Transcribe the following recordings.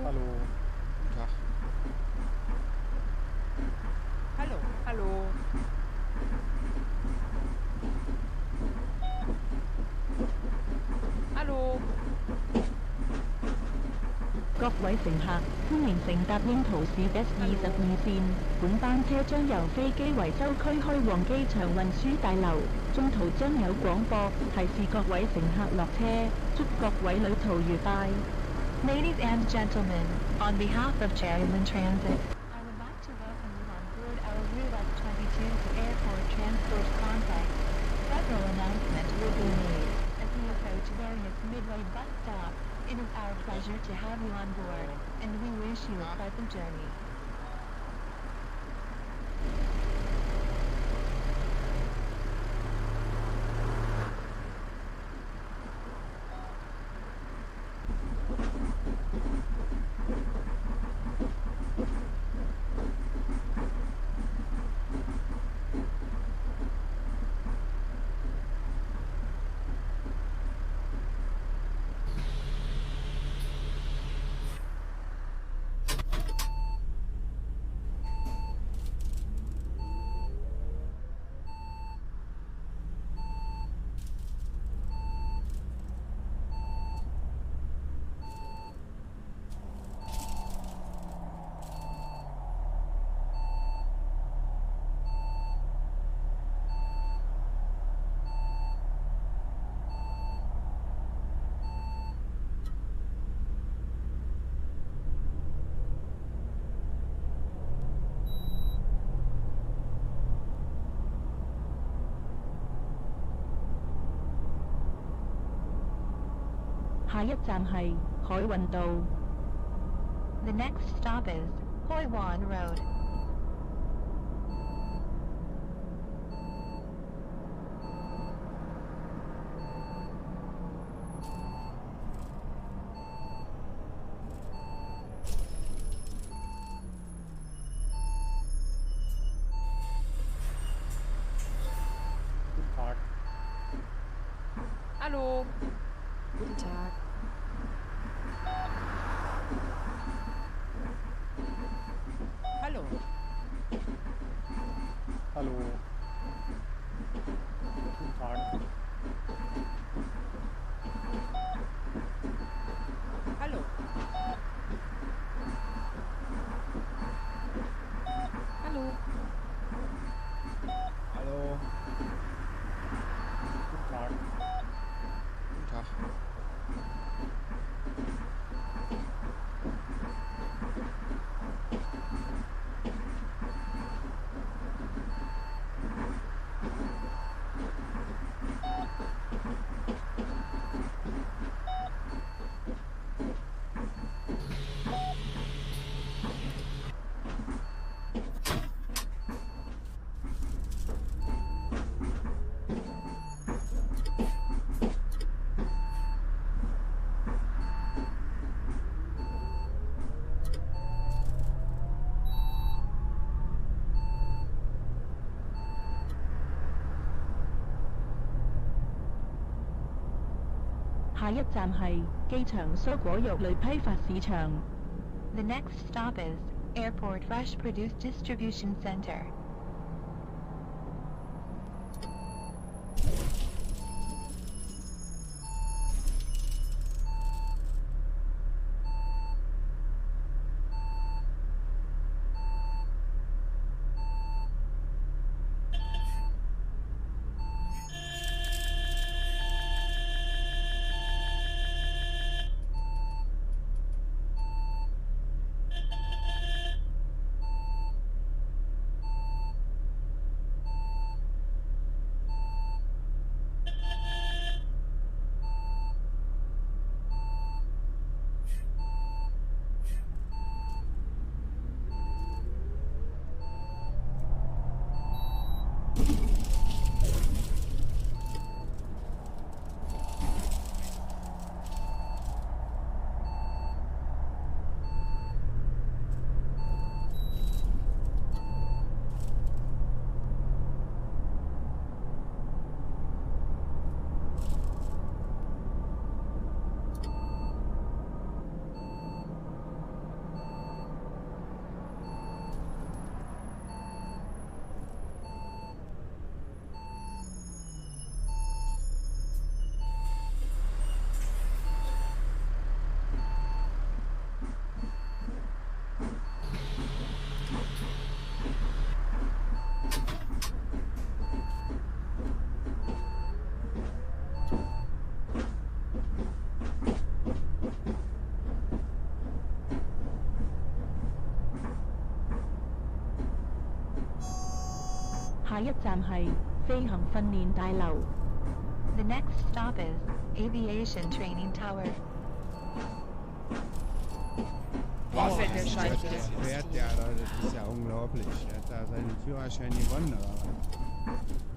Hallo, guten Tag. Hallo. Hallo. Hallo. 各位乘客，歡迎乘搭英途士 S22 線。本班車將由飛機維修區開往機場運輸大樓，中途將有廣播提示各位乘客落車，祝各位旅途愉快。Ladies and gentlemen, on behalf of Cherryland Transit, I would like to welcome you on board our Roulette 22 to Airport Transport Contact. Several announcements will be made as we approach various Midway bus stops. It is our pleasure to have you on board, and we wish you a pleasant journey.下一站係海運道。The next stop is Hoi Wan Road. Guten Tag. Hallo. Guten Tag. Hallo. Hallo. Guten Tag. Hallo. Hallo. Hallo. Guten Tag. Guten Tag.下一站係機場蔬果肉類批發市場。The next stop is Airport Fresh Produce Distribution Center. 下一站係飛行訓練大樓。The next stop is Aviation Training Tower. Boah, fällt der Scheiße. Der fährt ja, das ist ja unglaublich. Er hat da seinen Führerschein gewonnen, oder was?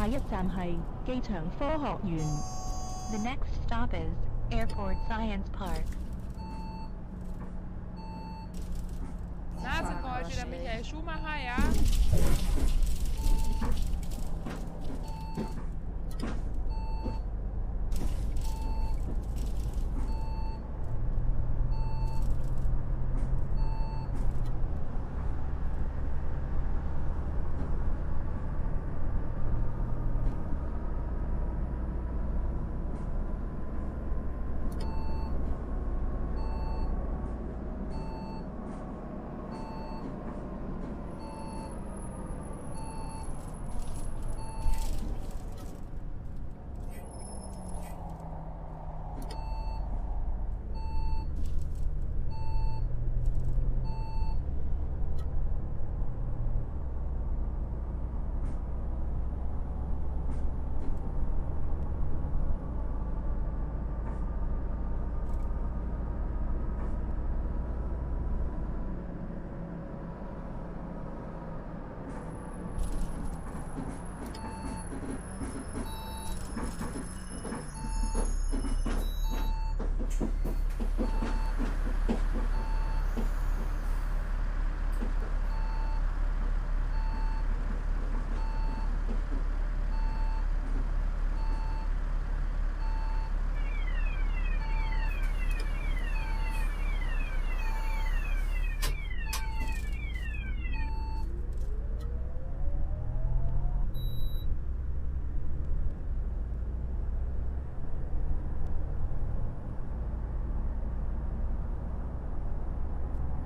下一站係機場科學園。The next stop is Airport Science Park. Nasengeräusche, der Michael Schumacher, ja?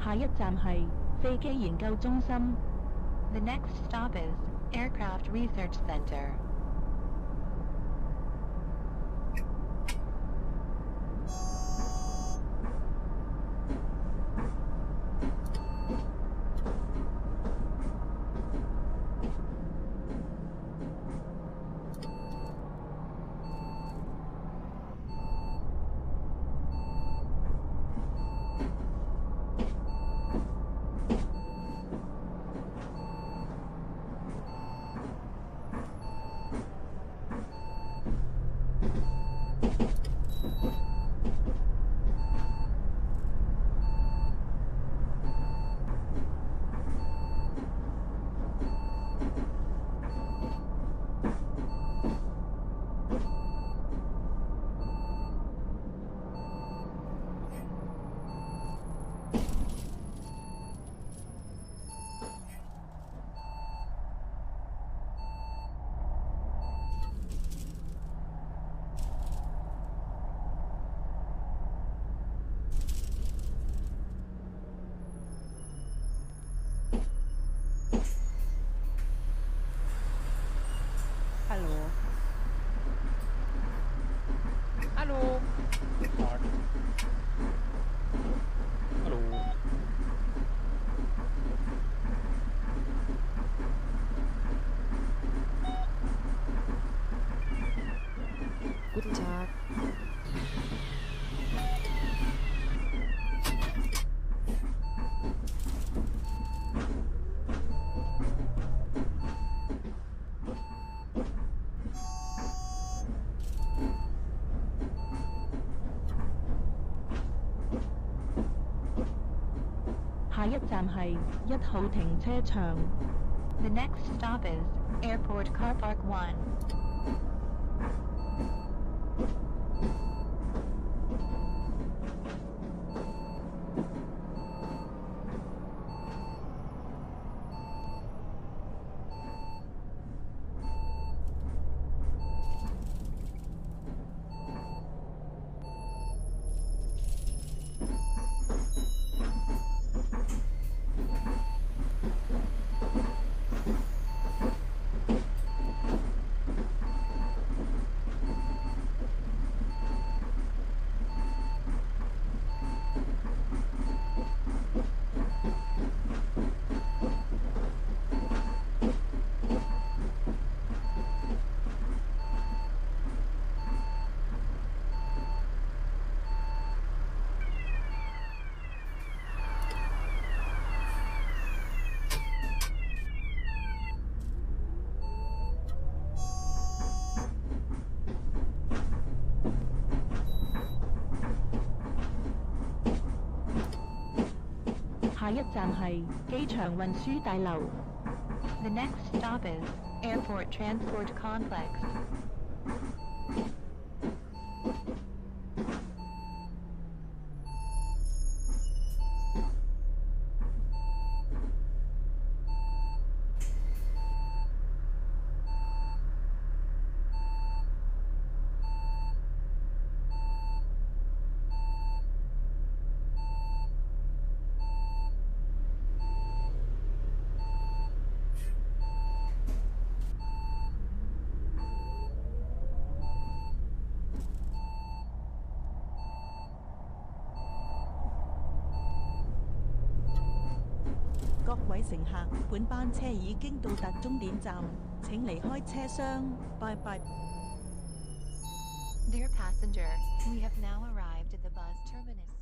下一站係飛機研究中心。The next stop is Aircraft Research Center. 下一站係1號停車場。 The next stop is Airport Car Park 1.下一站係機場運輸大樓。 The next stop is Airport Transport Complex.各位乘客，本班車已經到達終點站，請離開車廂。拜拜。 Dear passenger, we have now arrived at the bus terminus.